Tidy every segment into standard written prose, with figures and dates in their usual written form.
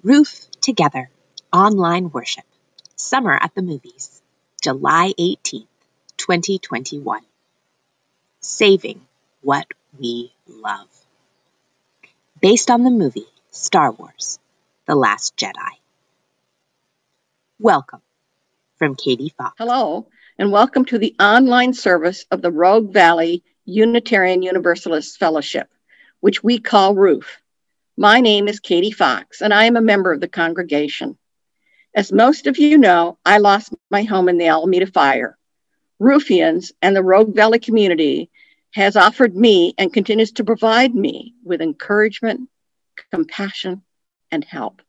Roof Together, Online Worship, Summer at the Movies, July 18th, 2021. Saving What We Love. Based on the movie Star Wars, The Last Jedi. Welcome from Katy Fox. Hello, and welcome to the online service of the Rogue Valley Unitarian Universalist Fellowship, which we call ROOF. My name is Katy Fox, and I am a member of the congregation. As most of you know, I lost my home in the Alameda fire. Roofians and the Rogue Valley community has offered me and continues to provide me with encouragement, compassion, and help.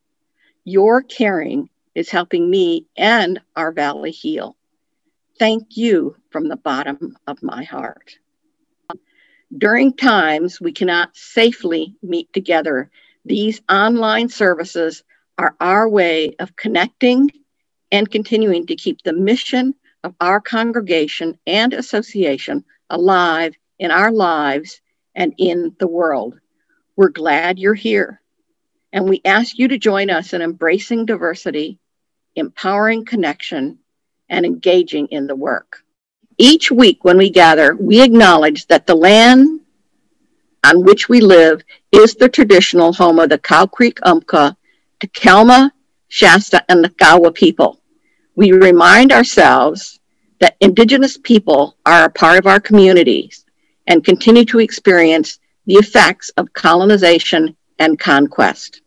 Your caring is helping me and our valley heal. Thank you from the bottom of my heart. During times we cannot safely meet together, these online services are our way of connecting and continuing to keep the mission of our congregation and association alive in our lives and in the world. We're glad you're here, and we ask you to join us in embracing diversity, empowering connection, and engaging in the work. Each week when we gather, we acknowledge that the land on which we live is the traditional home of the Cow Creek Umpqua, Takelma, Shasta, and the Nakawa people. We remind ourselves that Indigenous people are a part of our communities and continue to experience the effects of colonization and conquest.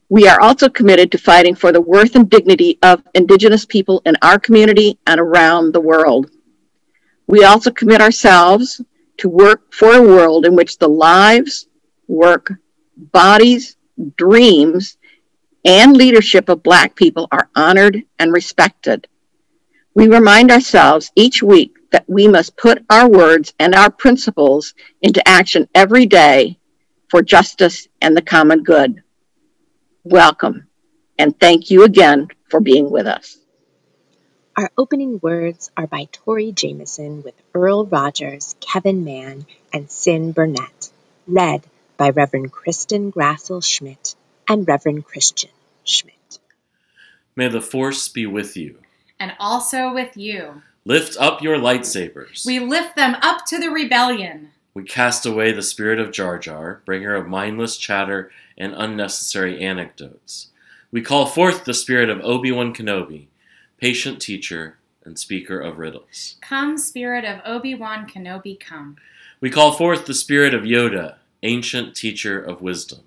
We are also committed to fighting for the worth and dignity of Indigenous people in our community and around the world. We also commit ourselves to work for a world in which the lives, work, bodies, dreams, and leadership of Black people are honored and respected. We remind ourselves each week that we must put our words and our principles into action every day for justice and the common good. Welcome, and thank you again for being with us. Our opening words are by Tori Jameson with Earl Rogers, Kevin Mann, and Sin Burnett, read by Reverend Kristin Grassel Schmidt and Reverend Christian Schmidt. May the Force be with you. And also with you. Lift up your lightsabers. We lift them up to the rebellion. We cast away the spirit of Jar Jar, bringer of mindless chatter and unnecessary anecdotes. We call forth the spirit of Obi-Wan Kenobi, patient teacher and speaker of riddles. Come, spirit of Obi-Wan Kenobi, come. We call forth the spirit of Yoda, ancient teacher of wisdom.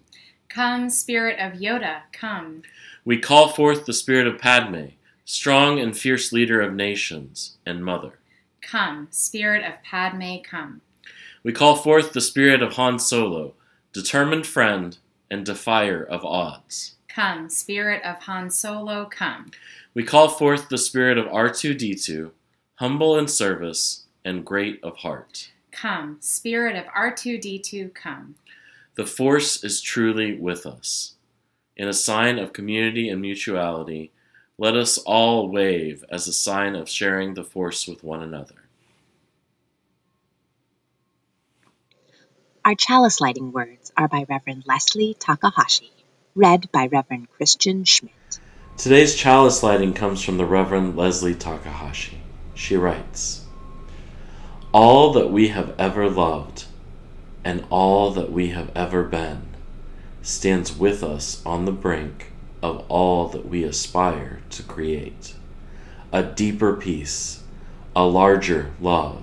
Come, spirit of Yoda, come. We call forth the spirit of Padme, strong and fierce leader of nations and mother. Come, spirit of Padme, come. We call forth the spirit of Han Solo, determined friend and defier of odds. Come, spirit of Han Solo, come. We call forth the spirit of R2-D2, humble in service and great of heart. Come, spirit of R2-D2, come. The Force is truly with us. In a sign of community and mutuality, let us all wave as a sign of sharing the Force with one another. Our Chalice Lighting words are by Reverend Leslie Takahashi, read by Reverend Christian Schmidt. Today's Chalice Lighting comes from the Reverend Leslie Takahashi. She writes, "All that we have ever loved and all that we have ever been stands with us on the brink of all that we aspire to create. A deeper peace, a larger love,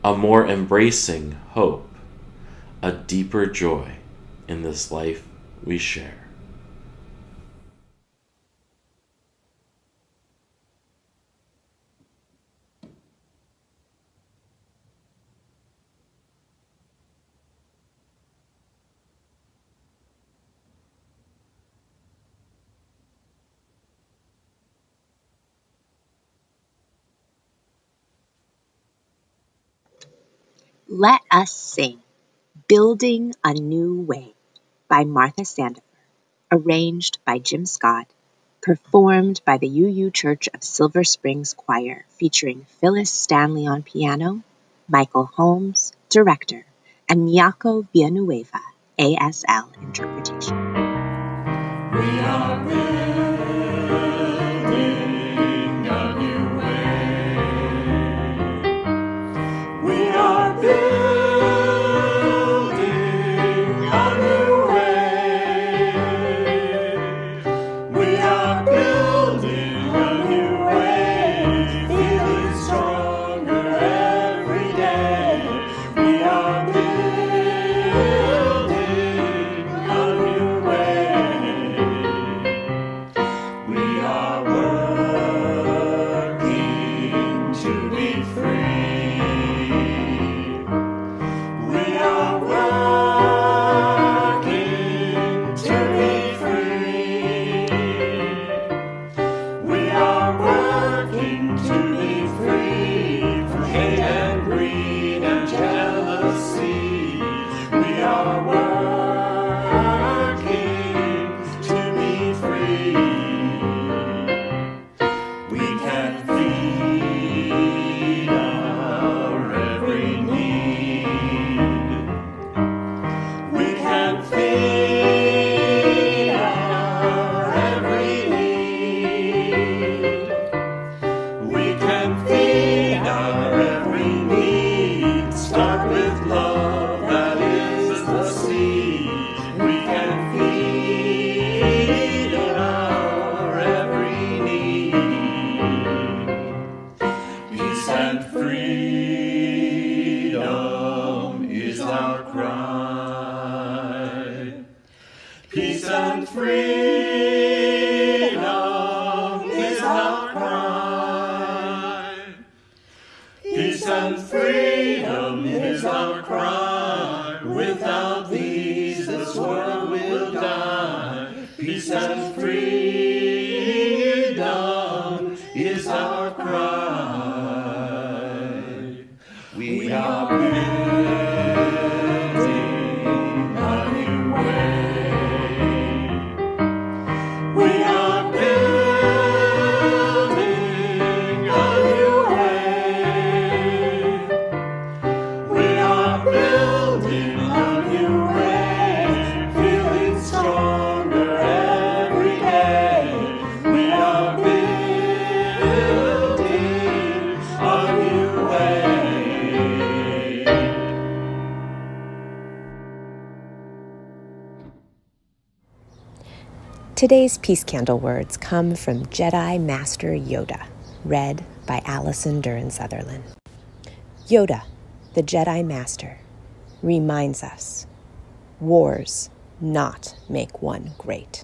a more embracing hope, a deeper joy in this life we share." Let Us Sing, Building a New Way by Martha Sandifer, arranged by Jim Scott, performed by the UU Church of Silver Springs Choir, featuring Phyllis Stanley on piano, Michael Holmes, director, and Miyako Villanueva, ASL interpretation. are building a new way. We are building a new way. We are building a new way, feeling stronger every day. We are building a new way. We are working to be free. We are working to be free. We are working to be free from hate and greed and jealousy. We are working to be free. We can feed our every need. We can feed our every need. We can feed our every need. Start with love, that is the seed. We can feed our every need. Peace and freedom is our cry. Peace and freedom is our cry. Peace and freedom is our cry. Without these, this world will die. Peace and freedom is our cry. We are building a new way. We are building a new way. We are building a new way, feeling stronger every day. We are building a new way. Today's Peace Candle words come from Jedi Master Yoda, read by Alison Duren Sutherland. Yoda, the Jedi Master, reminds us, wars not make one great.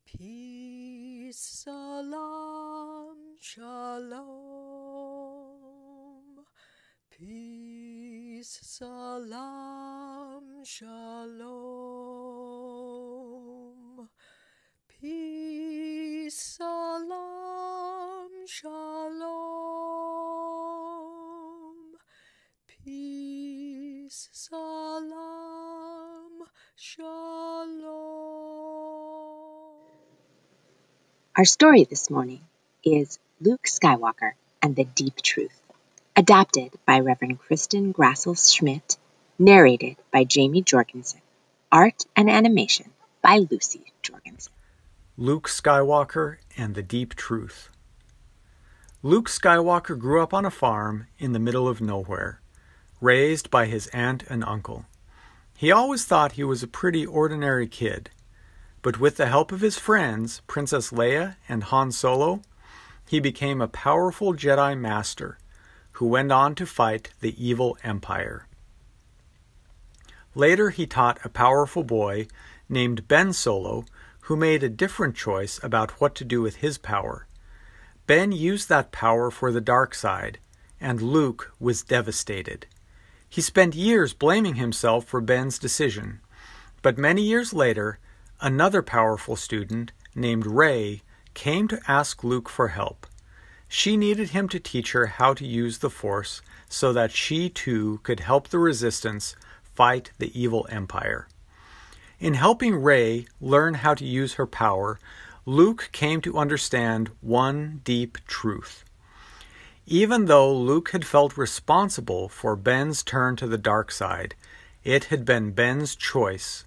Peace, salam, shalom. Peace, salam, shalom. Peace, salam, shalom. Peace, salam, shalom. Our story this morning is Luke Skywalker and the Deep Truth, adapted by Reverend Kristin Grassel Schmidt, narrated by Jamie Jorgensen, art and animation by Lucy Jorgensen. Luke Skywalker and the Deep Truth. Luke Skywalker grew up on a farm in the middle of nowhere, raised by his aunt and uncle. He always thought he was a pretty ordinary kid, but with the help of his friends, Princess Leia and Han Solo, he became a powerful Jedi Master who went on to fight the evil Empire. Later he taught a powerful boy named Ben Solo who made a different choice about what to do with his power. Ben used that power for the dark side, and Luke was devastated. He spent years blaming himself for Ben's decision, but many years later, another powerful student named Rey came to ask Luke for help. She needed him to teach her how to use the Force so that she too could help the Resistance fight the evil Empire. In helping Rey learn how to use her power, Luke came to understand one deep truth. Even though Luke had felt responsible for Ben's turn to the dark side, it had been Ben's choice.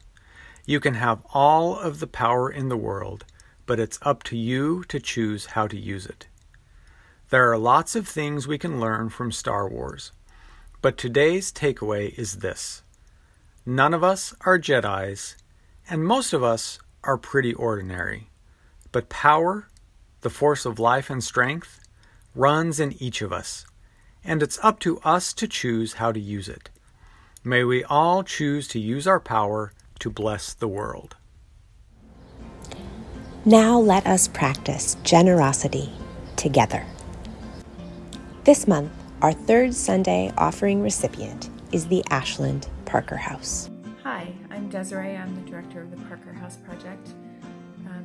You can have all of the power in the world, but it's up to you to choose how to use it. There are lots of things we can learn from Star Wars, but today's takeaway is this. None of us are Jedis, and most of us are pretty ordinary. But power, the force of life and strength, runs in each of us, and it's up to us to choose how to use it. May we all choose to use our power to bless the world. Now let us practice generosity together. This month, our third Sunday offering recipient is the Ashland Parker House. Hi, I'm Desiree. I'm the director of the Parker House Project.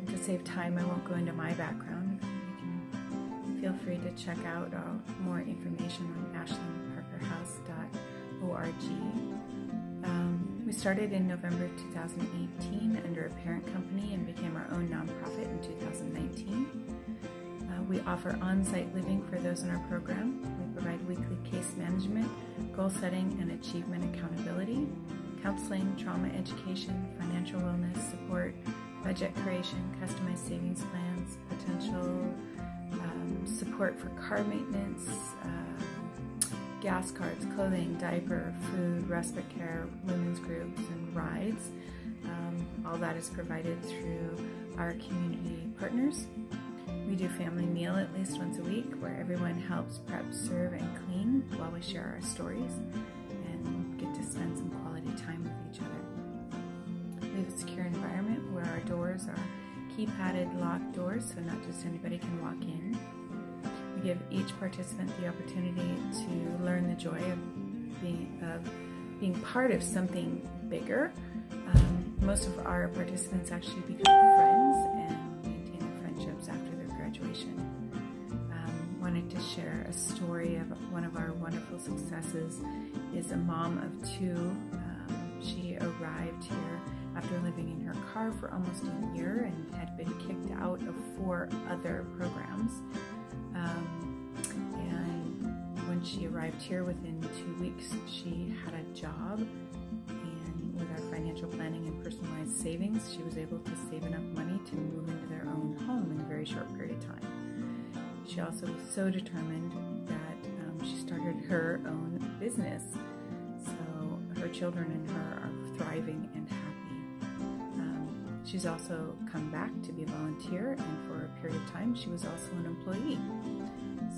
To save time, I won't go into my background. You can feel free to check out more information on ashlandparkerhouse.org. We started in November 2018 under a parent company and became our own nonprofit in 2019. We offer on-site living for those in our program. We provide weekly case management, goal setting, and achievement accountability, counseling, trauma education, financial wellness support, budget creation, customized savings plans, potential support for car maintenance, gas cards, clothing, diaper, food, respite care, women's groups, and rides. All that is provided through our community partners. We do family meal at least once a week where everyone helps prep, serve, and clean while we share our stories and get to spend some quality time with each other. We have a secure environment where our doors are key-padded locked doors so not just anybody can walk in. We give each participant the opportunity to learn the joy of being part of something bigger. Most of our participants actually become friends and maintain their friendships after their graduation. Wanted to share a story of one of our wonderful successes is a mom of two. She arrived here after living in her car for almost a year and had been kicked out of 4 other programs. And when she arrived here within 2 weeks, she had a job, and with our financial planning and personalized savings, she was able to save enough money to move into their own home in a very short period of time. She also was so determined that she started her own business. So her children and her are thriving and happy. She's also come back to be a volunteer, and for a period of time she was also an employee.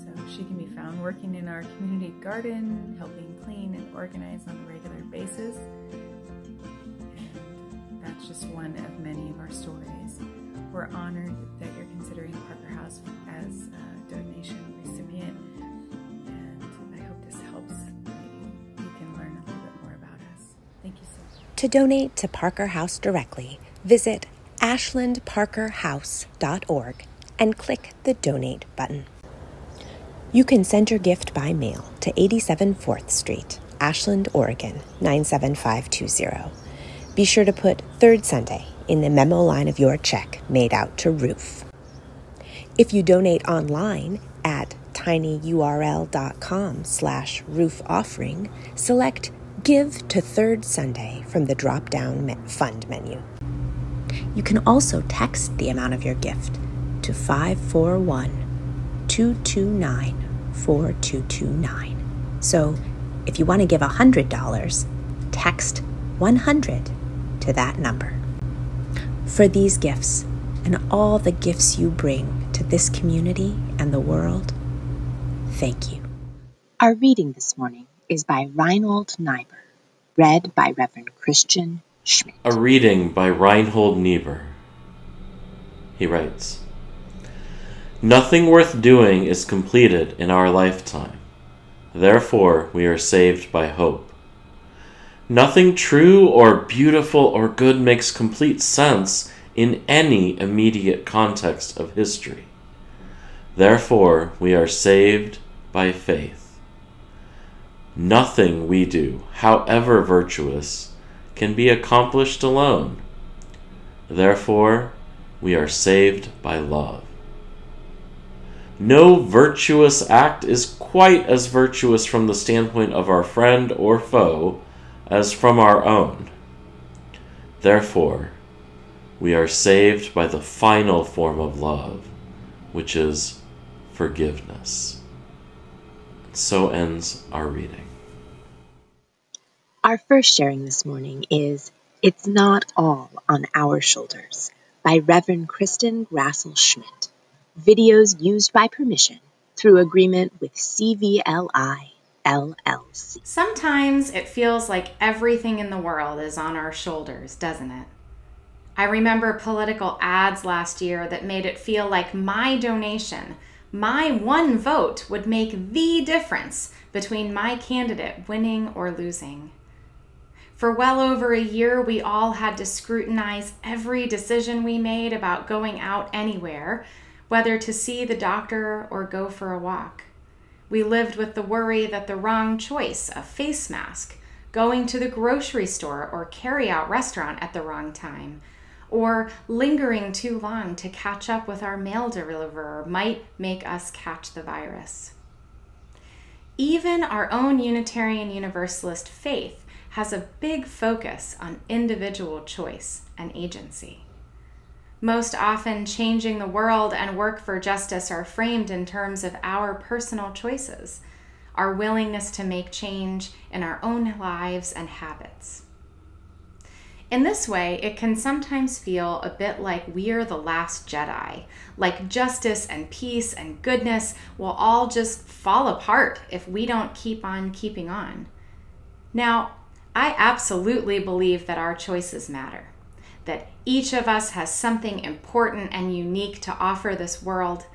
So she can be found working in our community garden, helping clean and organize on a regular basis. And that's just one of many of our stories. We're honored that you're considering Parker House as a donation recipient, and I hope this helps. Maybe you can learn a little bit more about us. Thank you so much. To donate to Parker House directly, visit ashlandparkerhouse.org and click the Donate button. You can send your gift by mail to 87 4th Street, Ashland, Oregon, 97520. Be sure to put Third Sunday in the memo line of your check made out to Ruth. If you donate online at tinyurl.com/roofoffering, select Give to Third Sunday from the drop-down fund menu. You can also text the amount of your gift to 541-229-4229. So if you want to give $100, text 100 to that number. For these gifts and all the gifts you bring to this community and the world, thank you. Our reading this morning is by Reinhold Niebuhr, read by Reverend Kristin Schmidt. A reading by Reinhold Niebuhr. He writes, "Nothing worth doing is completed in our lifetime. Therefore, we are saved by hope. Nothing true or beautiful or good makes complete sense in any immediate context of history. Therefore, we are saved by faith. Nothing we do, however virtuous, can be accomplished alone. Therefore, we are saved by love. No virtuous act is quite as virtuous from the standpoint of our friend or foe as from our own. Therefore, we are saved by the final form of love, which is forgiveness. So ends our reading. Our first sharing this morning is It's Not All on Our Shoulders by Reverend Kristin Grassel Schmidt. Videos used by permission through agreement with CVLI LLC. Sometimes it feels like everything in the world is on our shoulders, doesn't it? I remember political ads last year that made it feel like my donation, my one vote, would make the difference between my candidate winning or losing. For well over a year, we all had to scrutinize every decision we made about going out anywhere, whether to see the doctor or go for a walk. We lived with the worry that the wrong choice, a face mask, going to the grocery store or carry-out restaurant at the wrong time, or lingering too long to catch up with our mail deliverer might make us catch the virus. Even our own Unitarian Universalist faith has a big focus on individual choice and agency. Most often, changing the world and work for justice are framed in terms of our personal choices, our willingness to make change in our own lives and habits. In this way, it can sometimes feel a bit like we're the last Jedi, like justice and peace and goodness will all just fall apart if we don't keep on keeping on. Now, I absolutely believe that our choices matter, that each of us has something important and unique to offer this world,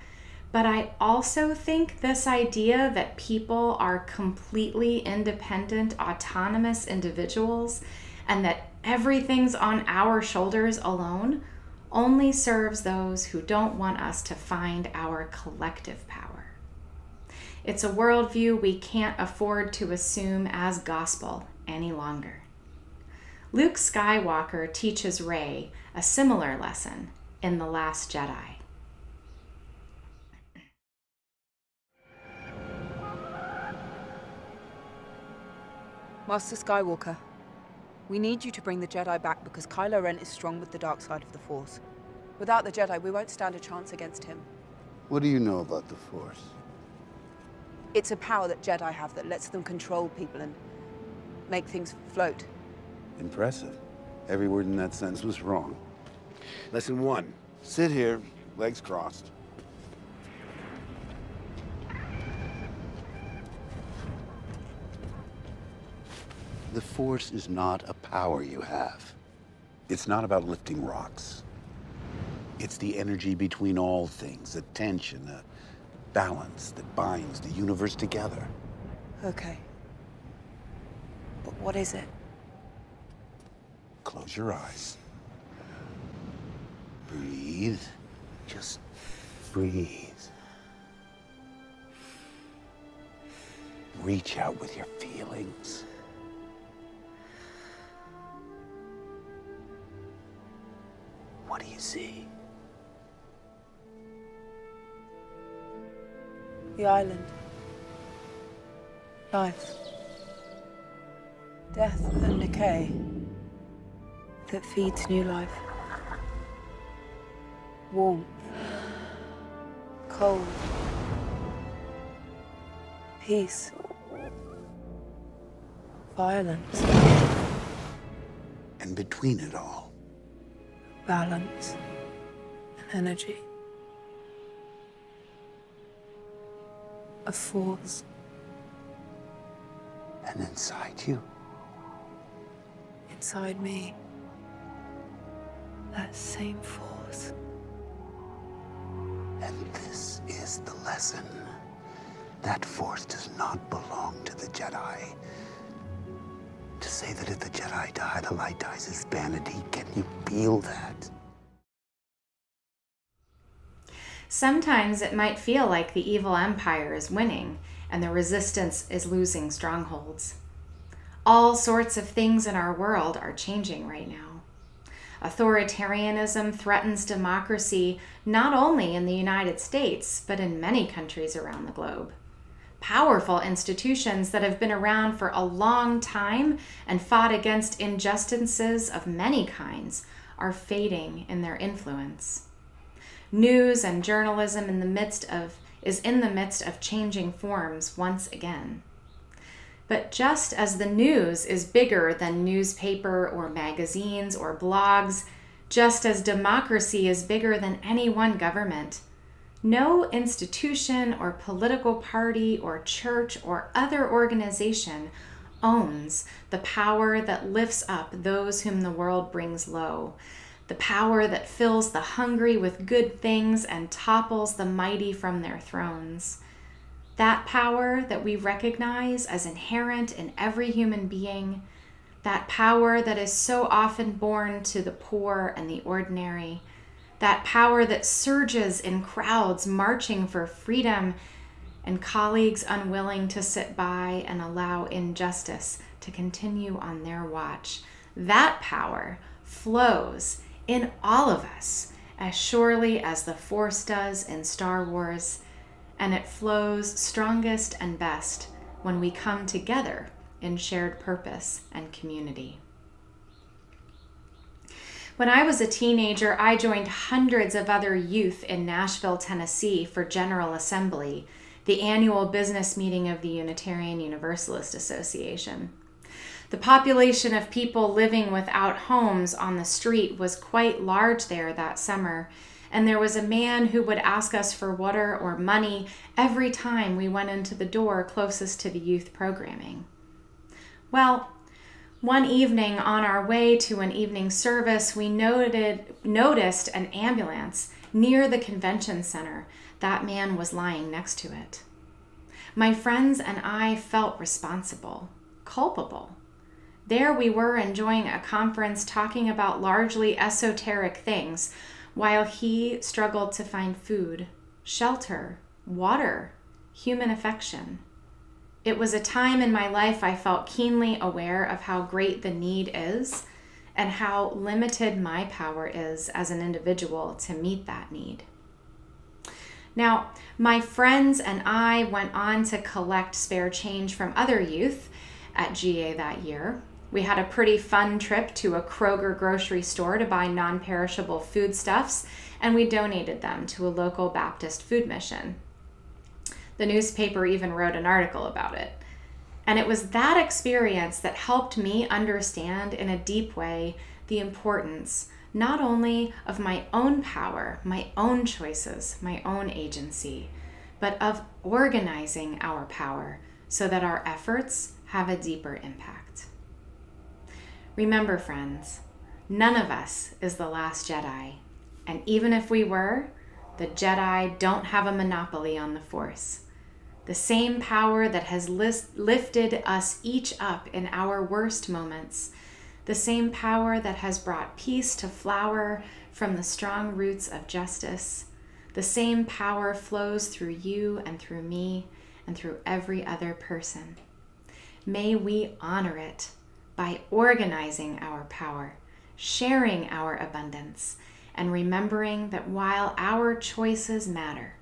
but I also think this idea that people are completely independent, autonomous individuals, and that everything's on our shoulders alone only serves those who don't want us to find our collective power. It's a worldview we can't afford to assume as gospel any longer. Luke Skywalker teaches Rey a similar lesson in The Last Jedi. Master Skywalker, we need you to bring the Jedi back because Kylo Ren is strong with the dark side of the Force. Without the Jedi, we won't stand a chance against him. What do you know about the Force? It's a power that Jedi have that lets them control people and make things float. Impressive. Every word in that sentence was wrong. Lesson 1. Sit here, legs crossed. The Force is not a power you have. It's not about lifting rocks. It's the energy between all things, a tension, a balance that binds the universe together. Okay. But what is it? Close your eyes. Breathe. Just breathe. Reach out with your feelings. What do you see? The island. Life. Death and decay that feeds new life. Warmth. Cold. Peace. Violence. And between it all, Balance. And energy. A force. and inside you. Inside me. That same force. And this is the lesson. That force does not belong to the Jedi. To say that if the Jedi die, the light dies is vanity. Can you feel that? Sometimes it might feel like the evil empire is winning and the resistance is losing strongholds. All sorts of things in our world are changing right now. Authoritarianism threatens democracy not only in the United States, but in many countries around the globe. Powerful institutions that have been around for a long time and fought against injustices of many kinds are fading in their influence. News and journalism is in the midst of changing forms once again. But just as the news is bigger than newspaper or magazines or blogs, just as democracy is bigger than any one government, no institution or political party or church or other organization owns the power that lifts up those whom the world brings low, the power that fills the hungry with good things and topples the mighty from their thrones. That power that we recognize as inherent in every human being, that power that is so often born to the poor and the ordinary, that power that surges in crowds marching for freedom and colleagues unwilling to sit by and allow injustice to continue on their watch. That power flows in all of us as surely as the Force does in Star Wars, and it flows strongest and best when we come together in shared purpose and community. When I was a teenager, I joined hundreds of other youth in Nashville, Tennessee for General Assembly, the annual business meeting of the Unitarian Universalist Association. The population of people living without homes on the street was quite large there that summer, and there was a man who would ask us for water or money every time we went into the door closest to the youth programming. Well, one evening on our way to an evening service, we noticed an ambulance near the convention center. That man was lying next to it. My friends and I felt responsible, culpable. There we were enjoying a conference talking about largely esoteric things, while he struggled to find food, shelter, water, human affection. It was a time in my life I felt keenly aware of how great the need is and how limited my power is as an individual to meet that need. Now, my friends and I went on to collect spare change from other youth at GA that year. We had a pretty fun trip to a Kroger grocery store to buy non-perishable foodstuffs, and we donated them to a local Baptist food mission. The newspaper even wrote an article about it. And it was that experience that helped me understand in a deep way the importance not only of my own power, my own choices, my own agency, but of organizing our power so that our efforts have a deeper impact. Remember, friends, none of us is the last Jedi, and even if we were, the Jedi don't have a monopoly on the Force. The same power that has lifted us each up in our worst moments, the same power that has brought peace to flower from the strong roots of justice, the same power flows through you and through me and through every other person. May we honor it by organizing our power, sharing our abundance, and remembering that while our choices matter,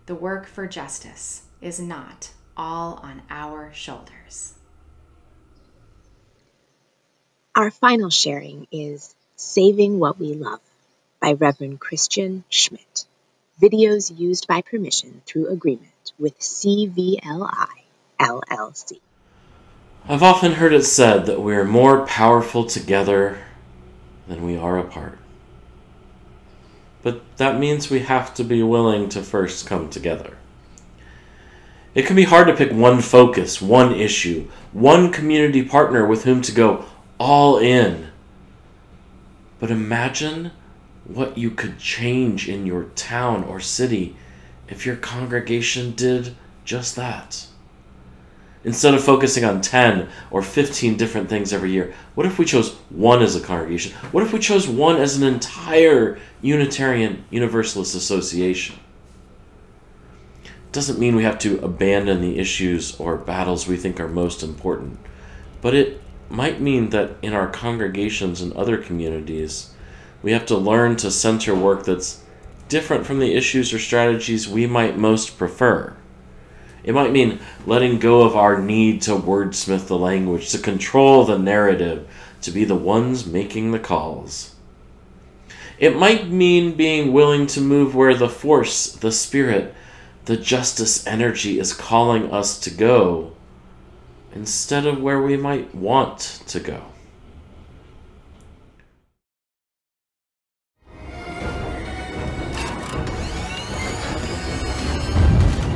the work for justice is not all on our shoulders. Our final sharing is Saving What We Love by Reverend Kristin Schmidt. Videos used by permission through agreement with CVLI, LLC. I've often heard it said that we are more powerful together than we are apart. But that means we have to be willing to first come together. It can be hard to pick one focus, one issue, one community partner with whom to go all in. But imagine what you could change in your town or city if your congregation did just that. Instead of focusing on 10 or 15 different things every year, what if we chose one as a congregation? What if we chose one as an entire Unitarian Universalist association? Doesn't mean we have to abandon the issues or battles we think are most important, but it might mean that in our congregations and other communities, we have to learn to center work that's different from the issues or strategies we might most prefer. It might mean letting go of our need to wordsmith the language, to control the narrative, to be the ones making the calls. It might mean being willing to move where the force, the spirit, the justice energy is calling us to go, instead of where we might want to go.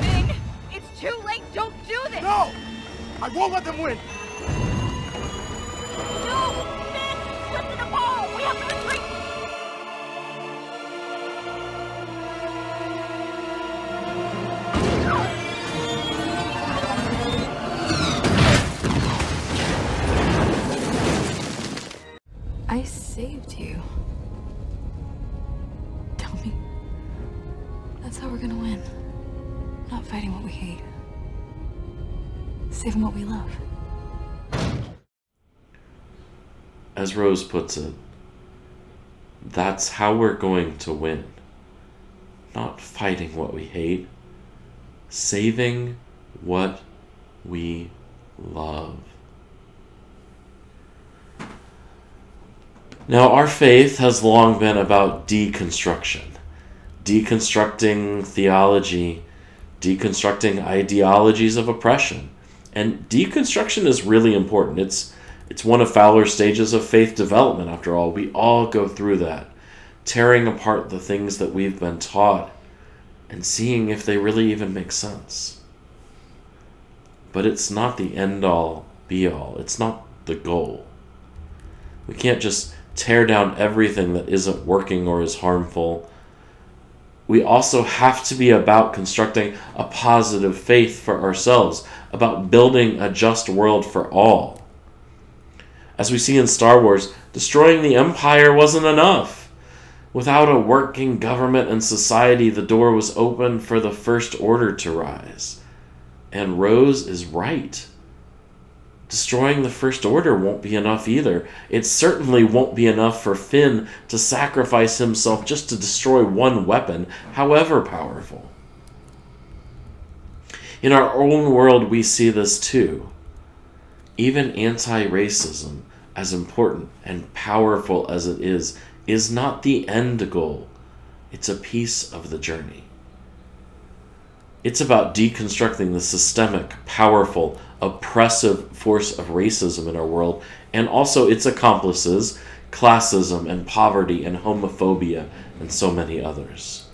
Ming, it's too late. Don't do this. No! I won't let them win. No! Ming, slip in the ball. We have to retreat. I saved you. Tell me. That's how we're gonna win. Not fighting what we hate. Saving what we love. As Rose puts it, that's how we're going to win. Not fighting what we hate, saving what we love. Now, our faith has long been about deconstruction. Deconstructing theology, deconstructing ideologies of oppression. And deconstruction is really important. It's one of Fowler's stages of faith development, after all. We all go through that, tearing apart the things that we've been taught and seeing if they really even make sense. But it's not the end-all, be-all. It's not the goal. We can't just tear down everything that isn't working or is harmful. We also have to be about constructing a positive faith for ourselves, about building a just world for all. As we see in Star Wars, destroying the Empire wasn't enough. Without a working government and society, the door was open for the First Order to rise. And Rose is right. Destroying the First Order won't be enough either. It certainly won't be enough for Finn to sacrifice himself just to destroy one weapon, however powerful. In our own world, we see this too. Even anti-racism, as important and powerful as it is not the end goal. It's a piece of the journey. It's about deconstructing the systemic, powerful, oppressive force of racism in our world, and also its accomplices, classism and poverty and homophobia and so many others.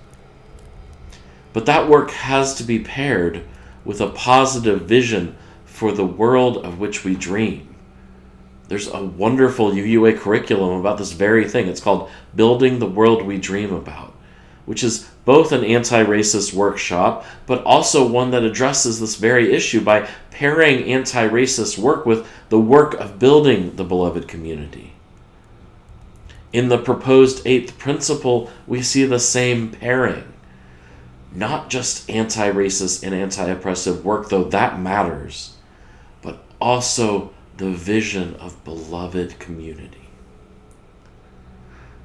But that work has to be paired with a positive vision for the world of which we dream. There's a wonderful UUA curriculum about this very thing. It's called Building the World We Dream About, which is both an anti-racist workshop, but also one that addresses this very issue by pairing anti-racist work with the work of building the beloved community. In the proposed 8th principle, we see the same pairing. Not just anti-racist and anti-oppressive work, though that matters, but also the vision of beloved community.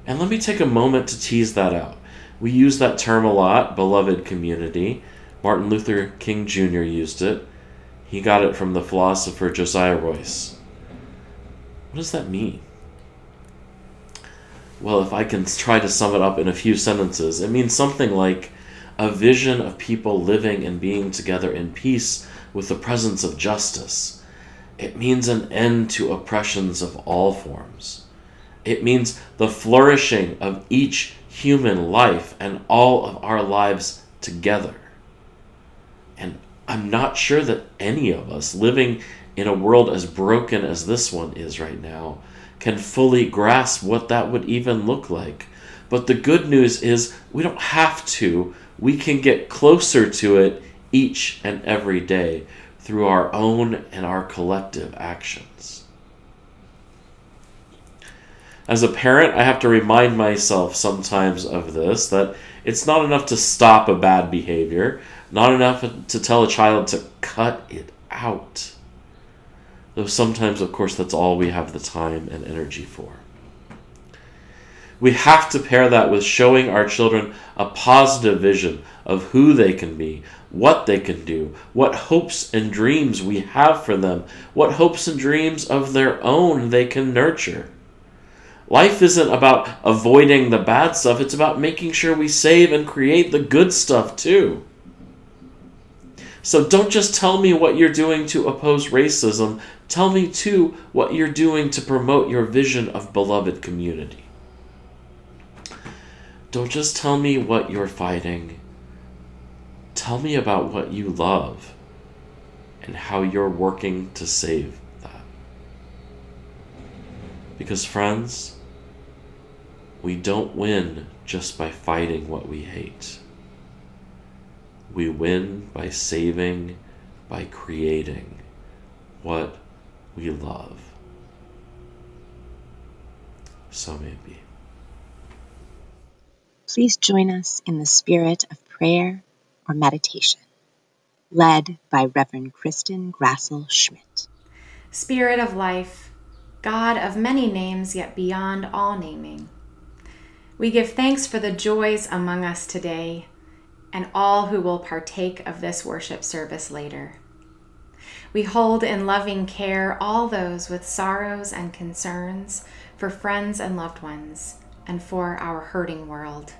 And let me take a moment to tease that out. We use that term a lot, beloved community. Martin Luther King Jr. used it. He got it from the philosopher Josiah Royce. What does that mean? Well, if I can try to sum it up in a few sentences, it means something like a vision of people living and being together in peace with the presence of justice. It means an end to oppressions of all forms. It means the flourishing of each human life and all of our lives together. And I'm not sure that any of us living in a world as broken as this one is right now can fully grasp what that would even look like. But the good news is we don't have to. We can get closer to it each and every day through our own and our collective actions. As a parent, I have to remind myself sometimes of this, that it's not enough to stop a bad behavior, Not enough to tell a child to cut it out. Though sometimes, of course, that's all we have the time and energy for. We have to pair that with showing our children a positive vision of who they can be, what they can do, what hopes and dreams we have for them, what hopes and dreams of their own they can nurture. Life isn't about avoiding the bad stuff, it's about making sure we save and create the good stuff too. So don't just tell me what you're doing to oppose racism, tell me too what you're doing to promote your vision of beloved community. Don't just tell me what you're fighting. Tell me about what you love and how you're working to save that. Because friends, we don't win just by fighting what we hate. We win by saving, by creating what we love. So may it be. Please join us in the spirit of prayer or meditation, led by Reverend Kristin Grassel Schmidt. Spirit of life, God of many names, yet beyond all naming, we give thanks for the joys among us today and all who will partake of this worship service later. We hold in loving care all those with sorrows and concerns for friends and loved ones and for our hurting world.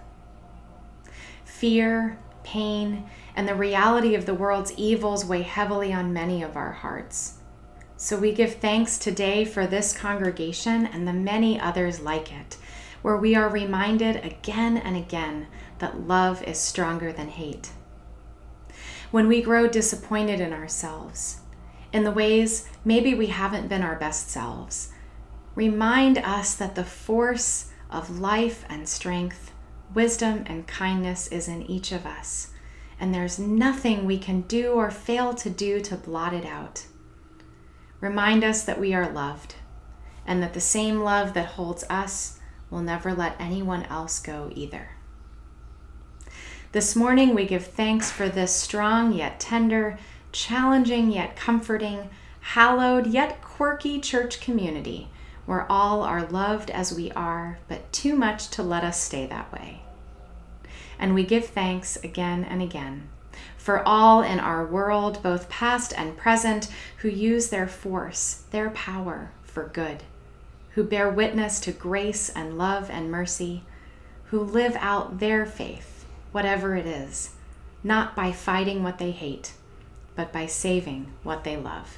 Fear, pain, and the reality of the world's evils weigh heavily on many of our hearts. So we give thanks today for this congregation and the many others like it, where we are reminded again and again that love is stronger than hate. When we grow disappointed in ourselves, in the ways maybe we haven't been our best selves, remind us that the force of life and strength, wisdom and kindness is in each of us, and there's nothing we can do or fail to do to blot it out. Remind us that we are loved, and that the same love that holds us will never let anyone else go either. This morning we give thanks for this strong yet tender, challenging yet comforting, hallowed yet quirky church community, where all are loved as we are, but too much to let us stay that way. And we give thanks again and again for all in our world, both past and present, who use their force, their power for good, who bear witness to grace and love and mercy, who live out their faith, whatever it is, not by fighting what they hate, but by saving what they love.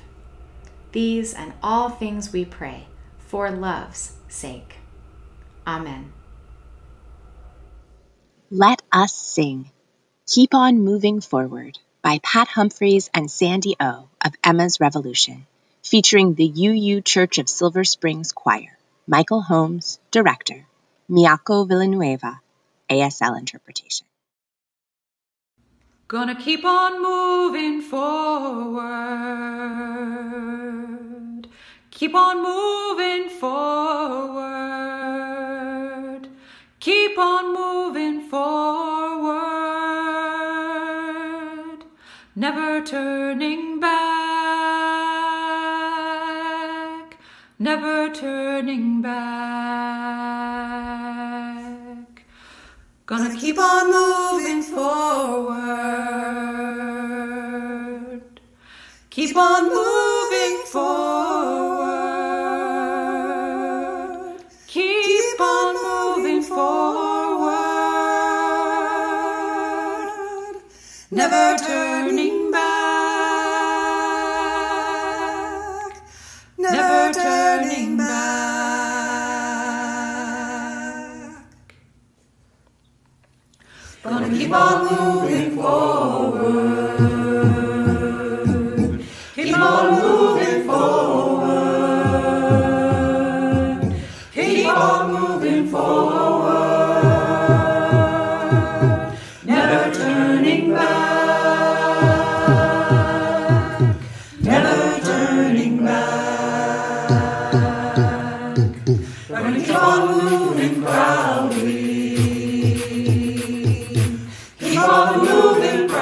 These and all things we pray, for love's sake. Amen. Let us sing Keep On Moving Forward by Pat Humphreys and Sandy O of Emma's Revolution, featuring the UU Church of Silver Springs Choir, Michael Holmes, director, Miyako Villanueva, ASL interpretation. Gonna keep on moving forward. Keep on moving forward. Keep on moving forward. Never turning back. Never turning back. Gonna keep on moving forward. Keep on moving forward. Keep on moving forward. Never turning back. Never turning back. Gonna keep on moving forward. Keep on moving forward. Keep on moving forward. Never turning back. Never turning back. Gonna keep on moving proudly. Keep on moving proudly.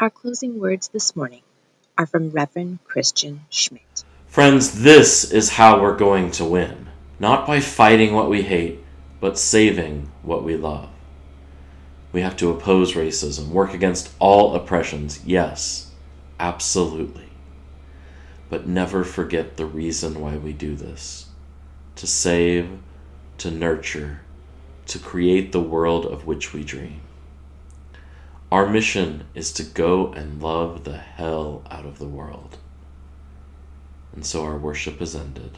Our closing words this morning are from Reverend Kristin Schmidt. Friends, this is how we're going to win. Not by fighting what we hate, but saving what we love. We have to oppose racism, work against all oppressions, yes, absolutely. But never forget the reason why we do this. To save, to nurture, to create the world of which we dream. Our mission is to go and love the hell out of the world. And so our worship is ended,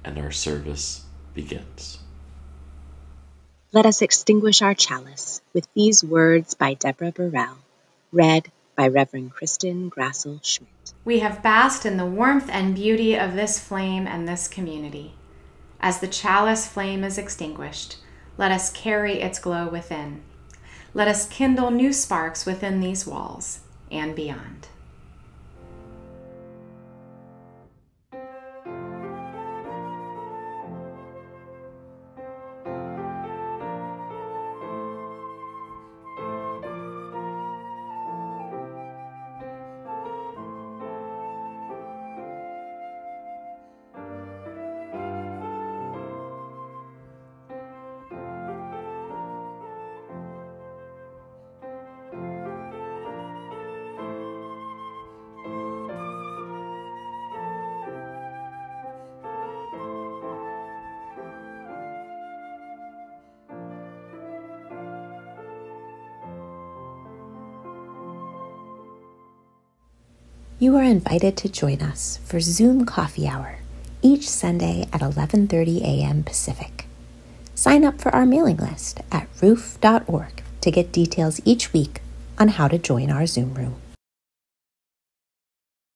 and our service begins. Let us extinguish our chalice with these words by Debra Burrell, read by Reverend Kristin Grassel Schmidt. We have basked in the warmth and beauty of this flame and this community. As the chalice flame is extinguished, let us carry its glow within. Let us kindle new sparks within these walls and beyond. You are invited to join us for Zoom Coffee Hour each Sunday at 11:30 a.m. Pacific. Sign up for our mailing list at roof.org to get details each week on how to join our Zoom room.